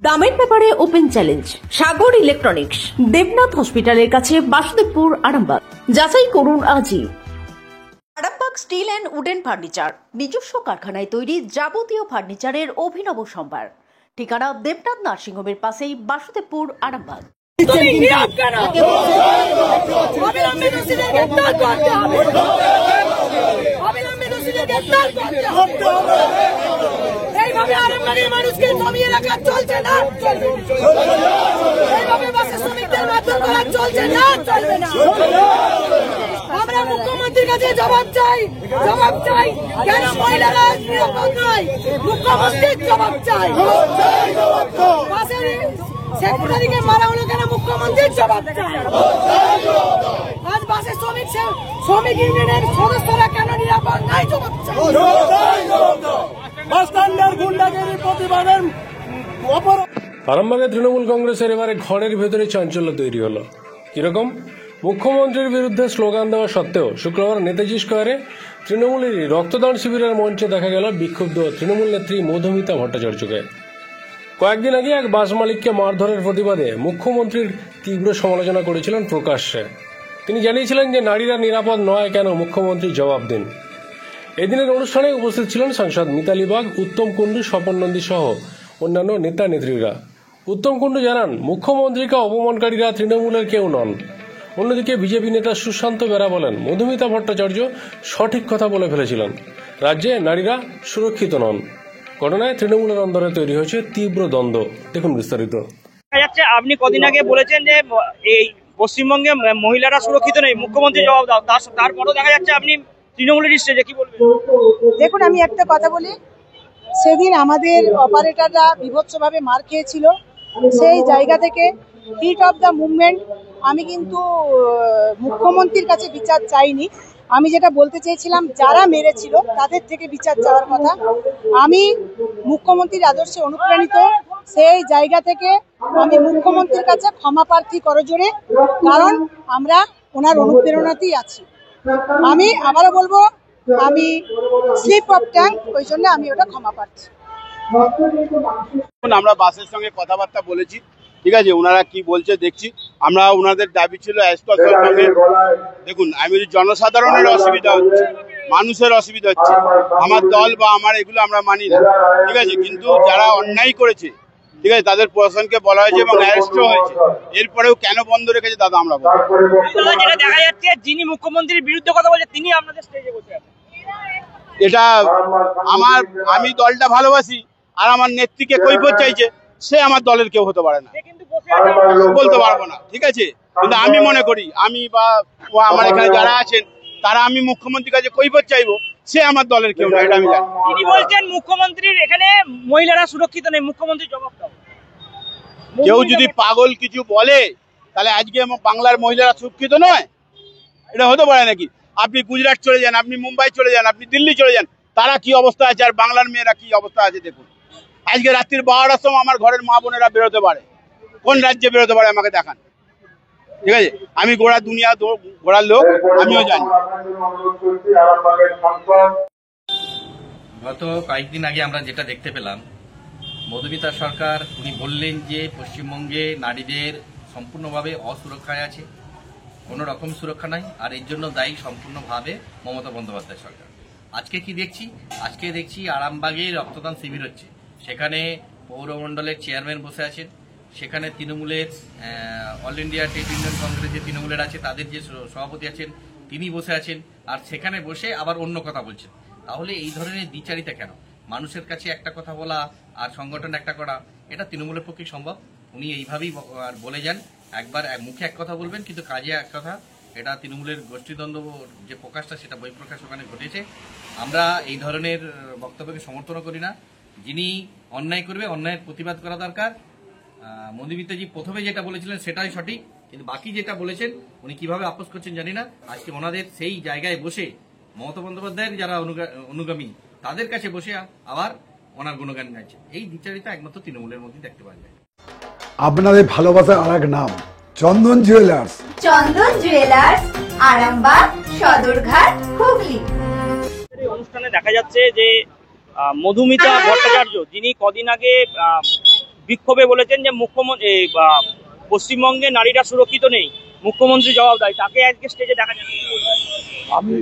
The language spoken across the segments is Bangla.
দামের ব্যাপারে ওপেন চ্যালেঞ্জ সাগর ইলেকট্রনিক্স, দেবনাথ হসপিটালের কাছে, বাসুদেবপুর, আরামবাগ। যাচাই করুন আজই। Arambagh steel and wooden furniture, নিজস্ব কারখানায় তৈরি যাবতীয় ফার্নিচারের অভিনব সম্ভার। ঠিকানা দেবনাথ নার্সিংহোমের পাশেই, বাসুদেবপুর, আরামবাগ। এইভাবে আরামবাগের মানুষকে জমিয়ে রাখা চলছে না, এইভাবে বাসের শ্রমিকদের মারধর করা চলছে না, চলবে না। আমরা মুখ্যমন্ত্রীর কাছে জবাব চাই। কেন মহিলারা নিরাপদ নয়? মুখ্যমন্ত্রীর জবাব চাই। বাসের সেক্রেটারিকে মারা হলো কেন? মুখ্যমন্ত্রীর জবাব চাই। আজ বাসের শ্রমিক ইউনিয়নের সদস্যরা কেন নিরাপদ নয়? জবাব চাই। আরামবাগে তৃণমূল কংগ্রেসের এবারে ঘরের ভেতরে চাঞ্চল্য তৈরি হলো। কিরকম? মুখ্যমন্ত্রীর বিরুদ্ধে স্লোগান দেওয়া সত্ত্বেও শুক্রবার নেতাজি স্কোয়ারে তৃণমূলেরই রক্তদান শিবিরের মঞ্চে দেখা গেল বিক্ষুব্ধ তৃণমূল নেত্রী মধুমিতা ভট্টাচার্যকে। কয়েকদিন আগে এক বাস মালিককে মারধরের প্রতিবাদে মুখ্যমন্ত্রীর তীব্র সমালোচনা করেছিলেন প্রকাশ্যে। তিনি জানিয়েছিলেন যে নারীরা নিরাপদ নয়, কেন মুখ্যমন্ত্রী জবাব দিন। এদিনের অনুষ্ঠানে উপস্থিত ছিলেন সাংসদ মিতালি বাগ, উত্তম কুণ্ডু, স্বপন নন্দী সহ অন্যান্য নেতা নেত্রীরা। উত্তম কুণ্ডু জানান, মুখ্যমন্ত্রীকে অপমানকারীরা তৃণমূলের কেউ নন। অন্যদিকে বিজেপি নেতা সুশান্ত বেরা বলেন, মধুমিতা ভট্টাচার্য সঠিক কথা বলে ফেলেছিলেন, রাজ্যে নারীরা সুরক্ষিত নন। ঘটনায় তৃণমূলের অন্দরে তৈরি হয়েছে তীব্র দ্বন্দ্ব। দেখুন বিস্তারিত। আপনি কদিন আগে বলেছেন যে এই পশ্চিমবঙ্গে মহিলারা সুরক্ষিত নেই, মুখ্যমন্ত্রী জবাব দাও। তারপরও দেখা যাচ্ছে আপনি তৃণমূলের স্টেজে কি বলবেন? দেখুন, আমি একটা কথা বলি, সেদিন আমাদের অপারেটররা বিভৎসভাবে মার খেয়েছিল। সেই জায়গা থেকে হিট অফ দ্য মুভমেন্ট আমি কিন্তু মুখ্যমন্ত্রীর কাছে বিচার চাইনি। আমি যেটা বলতে চেয়েছিলাম, যারা মেরেছিল তাদের থেকে বিচার চাওয়ার কথা। আমি মুখ্যমন্ত্রীর আদর্শে অনুপ্রাণিত। সেই জায়গা থেকে আমি মুখ্যমন্ত্রীর কাছে ক্ষমা প্রার্থী করজোড়ে, কারণ আমরা ওনার অনুপ্রেরণাতেই আছি। আমি আবারও বলবো, আমি স্লিপ অফ ট্যাঙ্ক, ওই জন্য আমি ওটা ক্ষমা প্রার্থী। আমরা বাসের সঙ্গে কথাবার্তা বলেছি, ঠিক আছে, ওনারা কি বলছে দেখছি। আমরা ওনাদের দাবি ছিল সঙ্গে, দেখুন, আমি জনসাধারণের অসুবিধা হচ্ছে, মানুষের অসুবিধা হচ্ছে, আমার দল বা আমার এগুলো আমরা মানি না, ঠিক আছে। কিন্তু যারা অন্যায় করেছে, ঠিক আছে, তাদের প্রশাসনকে বলা হয়েছে এবং অ্যারেস্টও হয়েছে। এরপরেও কেন বন্ধ রেখেছে দাদা আমরা বলবো। যেটা দেখা যাচ্ছে, যিনি মুখ্যমন্ত্রীর বিরুদ্ধে কথা বলছে তিনি আপনাদের স্টেজে বসে আছেন। এটা আমি দলটা ভালোবাসি, আর আমার নেত্রীকে কৈফিয়ত চাইছে, সে আমার দলের কেউ হতে পারে না, বলতে পারবো না, ঠিক আছে। কিন্তু আমি মনে করি, আমি বা আমার এখানে যারা আছেন তারা, আমি মুখ্যমন্ত্রীর কাছে কৈফিয়ত চাইবো, সে আমার দলের কেউ না, এটা আমি জানি। তিনি বলছেন মুখ্যমন্ত্রীর এখানে মহিলারা সুরক্ষিত নেই, মুখ্যমন্ত্রী জবাব দাও। কেউ যদি পাগল কিছু বলে, তাহলে আজকে বাংলার মহিলারা সুরক্ষিত নয়, এটা হতে পারে নাকি? আপনি গুজরাট চলে যান, আপনি মুম্বাই চলে যান, আপনি দিল্লি চলে যান, তারা কি অবস্থা আছে, আর বাংলার মেয়েরা কি অবস্থা আছে দেখুন। আজকে রাত্রির 12টার সময় আমার ঘরের মা বোনেরা বেরোতে পারে, কোন রাজ্যে বেরোতে পারে আমাকে দেখান, ঠিক আছে। আমি গোড়া দুনিয়া গোড়ার লোক, আমিও জানি। গত কয়েকদিন আগে আমরা যেটা দেখতে পেলাম, মধুমিতা সরকার উনি বললেন যে পশ্চিমবঙ্গে নারীদের সম্পূর্ণভাবে অসুরক্ষায় আছে, কোনো রকম সুরক্ষা নাই, আর এর জন্য দায়ী সম্পূর্ণভাবে মমতা বন্দ্যোপাধ্যায় সরকার। আজকে কি দেখছি? আজকে দেখছি আরামবাগে রক্তদান শিবির হচ্ছে, সেখানে পৌরমণ্ডলের চেয়ারম্যান বসে আছেন, সেখানে তৃণমূলের all India trade union Congress যে তৃণমূলের আছে তাদের যে সভাপতি আছেন তিনি বসে আছেন, আর সেখানে বসে আবার অন্য কথা বলছেন। তাহলে এই ধরনের দ্বিচারিতা কেন? মানুষের কাছে একটা কথা বলা আর সংগঠন একটা করা, এটা তৃণমূলের পক্ষে সম্ভব? উনি এইভাবেই বলে যান, একবার মুখে এক কথা বলবেন কিন্তু কাজে এক কথা। এটা তৃণমূলের গোষ্ঠীদ্বন্দ্ব যে প্রকাশটা, সেটা বহিঃপ্রকাশ ওখানে ঘটেছে। আমরা এই ধরনের বক্তব্যকে সমর্থন করি না। যিনি অন্যায় করবে, অন্যায়ের প্রতিবাদ করা দরকার। মধুমিতাজি প্রথমে যেটা বলেছিলেন সেটাই সঠিক, কিন্তু বাকি যেটা বলেছেন উনি কিভাবে আপোষ করছেন জানি না। আজকে ওনাদের সেই জায়গায় বসে মমতা বন্দ্যোপাধ্যায়ের যারা অনুগামী তাদের কাছে বসে আবার ওনার গুণগান গাইছে। এই দ্বিচারিতা একমাত্র তৃণমূলের মধ্যে দেখতে পাওয়া যায়। আপনাদের ভালোবাসার আরেক নাম চন্দন জুয়েলার্স। চন্দন জুয়েলার্স, আরামবাগ, সদরঘাট, হুগলি। এই অনুষ্ঠানে দেখা যাচ্ছে যে মধুমিতা ভট্টাচার্য, যিনি কদিন আগে বিক্ষোভে বলেছেন যে মুখ্যমন্ত্রী পশ্চিমবঙ্গে নারীরা সুরক্ষিত নেই, মুখ্যমন্ত্রী জবাব দেয়, তাকে আজকে স্টেজে দেখা যাচ্ছে। আমি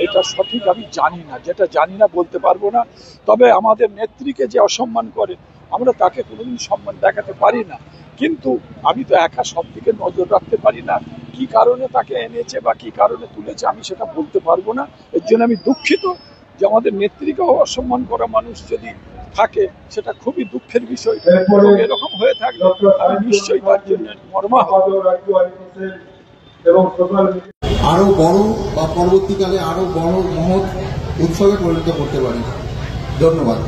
এটা সঠিক আমি জানি না, যেটা জানি না বলতে পারবো না। তবে আমাদের নেত্রীকে যে অসম্মান করে আমরা তাকে কোনোদিন সম্মান দেখাতে পারি না, কিন্তু আমি তো একা সব দিকে নজর রাখতে পারি না। কি কারণে তাকে এনেছে বা কি কারণে তুলেছে আমি সেটা বলতে পারবো না। এর জন্য আমি দুঃখিত যে আমাদের নেত্রীকে অসম্মান করা মানুষ যদি থাকে, সেটা খুবই দুঃখের বিষয়। এরকম হয়ে থাকলে আমি নিশ্চয়ই তার জন্য মর্মাহত। আরো বড় বা পরবর্তীকালে আরো বড় মহৎ উৎসবে পরিণত করতে পারি। ধন্যবাদ।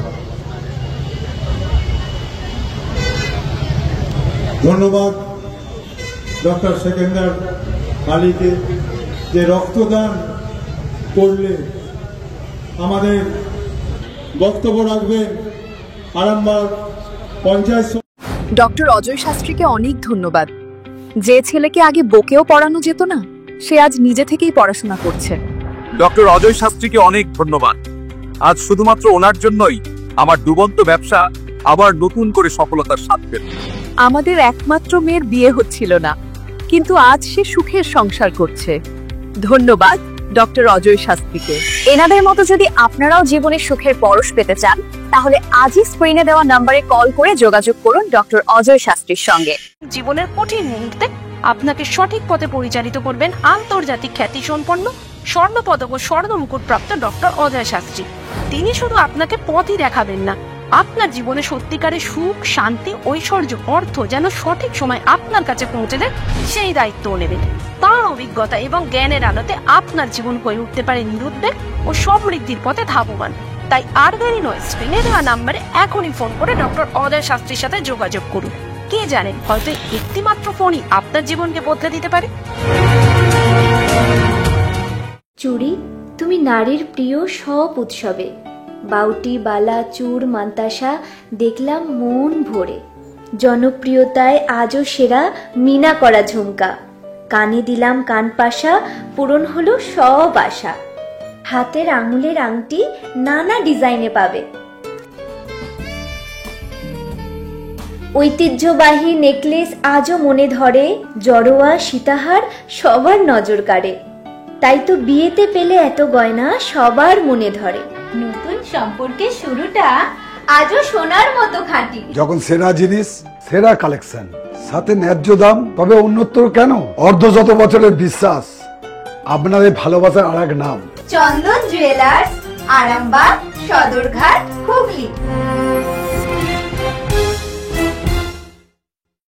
ধন্যবাদ ডক্টর সেকেন্দার আলীকে, যে রক্তদান করলে। আমাদের বক্তব্য রাখবেন আরামবাগ পঞ্চায়েত। ডক্টর অজয় শাস্ত্রীকে অনেক ধন্যবাদ। যে ছেলেকে আগে বকেও পড়ানো যেত না, সে আজ নিজে থেকেই পড়াশোনা করছে। ডক্টর অজয় শাস্ত্রীকে অনেক ধন্যবাদ। আজ শুধুমাত্র ওনার জন্যই আমার ডুবন্ত ব্যবসা আবার নতুন করে সফলতার স্বাদ পেল। আমাদের একমাত্র মেয়ের বিয়ে হচ্ছিল না, কিন্তু আজ সে সুখের সংসার করছে। ধন্যবাদ ডক্টর অজয় শাস্ত্রীকে। এনাদের মতো যদি আপনারাও জীবনে সুখের পরশ পেতে চান, তাহলে আজই স্ক্রিনে দেওয়া নম্বরে কল করে যোগাযোগ করুন ডক্টর অজয় শাস্ত্রীর সঙ্গে। জীবনের কঠিন মুহূর্তে আপনাকে সঠিক পথে পরিচালিত করবেন আন্তর্জাতিক খ্যাতিসম্পন্ন স্বর্ণপদক ও স্বর্ণ মুকুট প্রাপ্ত ডক্টর অজয় শাস্ত্রী। তিনি শুধু আপনাকে পথই দেখাবেন না, আপনার জীবনে সত্যিকারের সুখ, শান্তি, ঐশ্বর্য, অর্থ যেন সঠিক সময় আপনার কাছে পৌঁছে দেন, সেই দায়িত্বও নেবেন। তার অভিজ্ঞতা এবং জ্ঞানের আলোতে আপনার জীবন হয়ে উঠতে পারে নিরুদ্বেগ ও সমৃদ্ধির পথে ধাবমান। তাই আর দেরি নয়, স্ক্রিনে দেওয়া নাম্বারে এখনই ফোন করে ডক্টর অজয় শাস্ত্রীর সাথে যোগাযোগ করুন। কে জানেন, হয়তো একটি মাত্র ফোনই আপনার জীবনকে বদলে দিতে পারে। চুড়ি, তুমি নারীর প্রিয় সব উৎসবে। বাউটি, বালা, চূড়, মান্তাসা দেখলাম মন ভরে। জনপ্রিয়তায় আজও সেরা মিনা করা ঝুমকা। কানে দিলাম কানপাশা, পূরণ হলো সব আশা। হাতের আঙুলের আংটি নানা ডিজাইনে পাবে। ঐতিহ্যবাহী নেকলেস আজও মনে ধরে। জড়োয়া, সীতাহার সবার নজর কাড়ে। তাই তো বিয়েতে পেলে এত গয়না সবার মনে ধরে। নতুন সম্পর্কের শুরুটা আজও সোনার মতো খাঁটি। যখন সেরা জিনিস, সেরা কালেকশন, সাথে ন্যায্য দাম, তবে উন্নতর কেন? অর্ধশত বছরের বিশ্বাস, আপনাদের ভালোবাসার আর এক নাম চন্দন জুয়েলার্স, আরামবাগ, সদরঘাট, হুগলি।